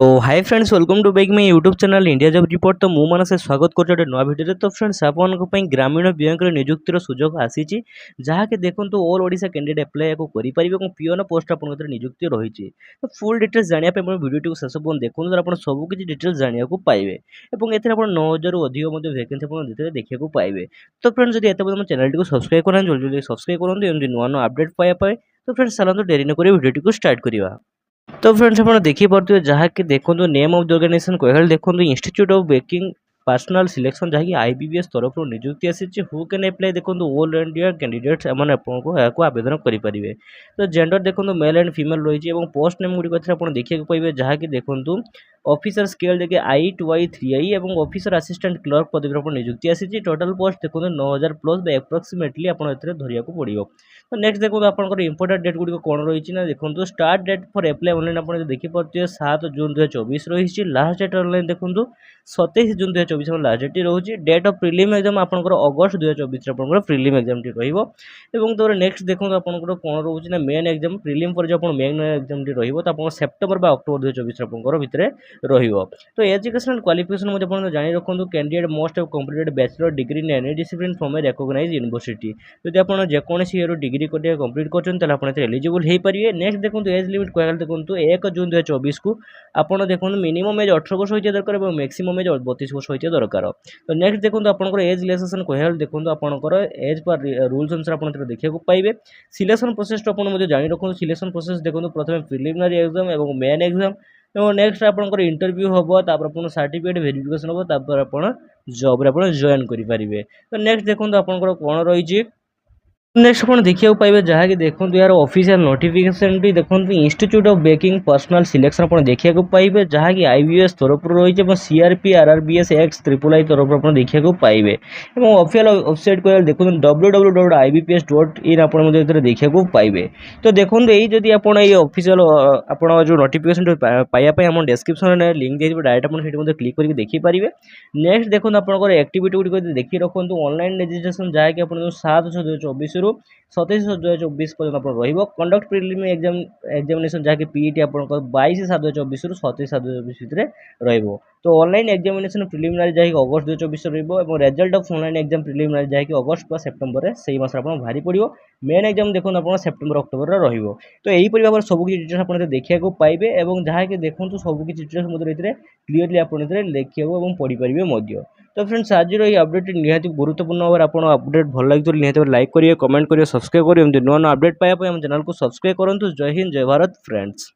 तो hi friends welcome to back my YouTube channel India job report. तो मु मानसे स्वागत कर नुआ भिडियो। तो फ्रेंड्स आपन ग्रामीण बैंक नियुक्तिर सुजोग आसी जहाँकि देखो ऑल ओडिशा कैंडिडेट अप्लाई को करेंगे पीओन पोस्ट आप नियुक्ति रही। तो फुल डिटेल्स जानापी भिडियो शेष पर्यटन देखते आप सबकि डिटेल्स जानने पाइबे और एथे 9000 अधिक वैकेंसी देखा पाइबे। तो फ्रेंड्स जब एत चैनल को सब्सक्राइब करें जल्दी जल्दी सब्सक्राइब करेंगे नुआ नुआ अपडेट पाइबा। तो फ्रेंड्स चलते डेरी न भिडियो को स्टार्ट करवा। तो फ्रेंड्स आप देखिए जहाँकि देखो नेम ऑफ द ऑर्गेनाइजेशन कहले देखो institute of baking personal selection जहाँकि आईबीबीएस तरफ नियुक्ति आसी हु कैन अप्लाई देखो ऑल इंडिया कैंडिडेट्स एम आपको आवेदन करेंगे। तो जेंडर देखो मेल एंड फीमेल रही है पोस्ट नेम गुड़िक देखा पाइबे जहाँकि देखो ऑफिसर स्केल देखिए I2I3I और ऑफिसर असिस्टेंट क्लर्क पदवी पर नियुक्ति आसी। टोटाल पोस्ट देखो 9000 प्लस एप्रोक्सीमेटली आपको धरिया पड़ो। तो नेक्स्ट देखो आप इंपोर्टेंट डेट गुड़िक कौन रही है देखो start date for apply online आप देखिए 7 जून 2024 रही। लास्ट डेट ऑनलाइन देखो 27 जून 2024 लास्ट डेट रोचे। डेट ऑफ प्रिलिम एग्जाम आपंकर अगस्ट 2024 प्रिलिम एग्जाम टी रही। नेक्स्ट देखो आपंकर कौन रोचे ना मेन एग्जाम प्रिलिम पर जो मेन एग्जाम टी रही सेप्टेम्बर अक्टोबर 2024 भितर रहिबो। तो एजुकेशनल क्वालिफिकेशन मध्ये आपण जानि रखंतु candidate must have completed bachelor degree in any discipline from a recognised university. जदि आपण जेकोनसी इयर डिग्री कोटे कंप्लीट करछन तले आपण एते एलिजिबल हे परिबे। नेक्स्ट देखंतु एज लिमिट कहल देखंतु 1 जून 2024 को आपण देखंतु मिनिमम एज 18 वर्ष होइते दरकार और मैक्सिमम एज 32 वर्ष होइते दरकार। तो नेक्स्ट देखंतु आपनकर एज रिलैक्सेशन कहल देखंतु आपनकर एज पर रूल्स अनुसार आपण एते देखिବାକୁ पाइबे। सिलेक्शन प्रोसेस आपण मध्ये जानि रखंतु सिलेक्शन प्रोसेस देखंतु प्रथमे प्रिलिमिनरी एग्जाम और मेन एग्जाम और नेक्स्ट आपंकर इंटरव्यू हम तापर सर्टिफिकेट वेरिफिकेशन हम तापर आप जॉब रे जॉइन करेंगे। तो नेक्स्ट देखो आपंकर कौन रही। नेक्स्ट आप देखा पाइबे जहाँकि देखो यार ऑफिशियल नोटिफिकेशन भी देखो institute of baking personal selection आप देखा पाइबे जहाँकि आईबीएस तरफ रही है सीआरपी आरआरबीएस एक्स ट्रिपल तरफ आप देखा पाइबे। ऑफिशियल वेबसाइट को देखो www.ibps.in आप देखा पाइबे। तो देखो यही जदि आप ऑफिशियल आप जो नोटिफिकेशन पाइबा आम डिस्क्रिप्शन लिंक दी डायरेक्ट आप क्लिक करके देखिपारे। नेक्स्ट देखो आपंकर एक्टिविटी गुड़िक देखिए रखुद ऑनलाइन रजिस्ट्रेशन जहाँकि आप 7 2024 रु 27 2024 पर्यटन आप कंडक्ट प्रिलिम एग्जामिनेशन जहाँकि पीईटी आप 22 7 2024 रु 27 7 2024 भितर रही। तो ऑनलाइन एग्जामिनेशन प्रिलिमिनारी जहाँकि अगस्त 2024 रही। Result of online exam preliminary जहाँकि अगस्त सेप्टेम्बर से मस भारी पड़ो। मेन एग्जाम देखो आप सेप्टेम्बर अक्टोबर रही। तो यहीपरि भाव सबकि डिटेल्स आप देखा पाइबे और जहाँकि देखो सबकि डिटेल्स क्लीयरली आप देखा और पढ़ी पारे। तो फ्रेंड्स आज ये अपडेट निहाती गुरुत्वपूर्ण भाव आप अपडेट भल लगे निहाती लाइक करेंगे कमेंट करेंगे सब्सक्राइब करेंगे नुआ नुआ अपडेट पाइबा चैनल को सब्सक्राइब करूँ। जय हिंद जय भारत फ्रेंड्स।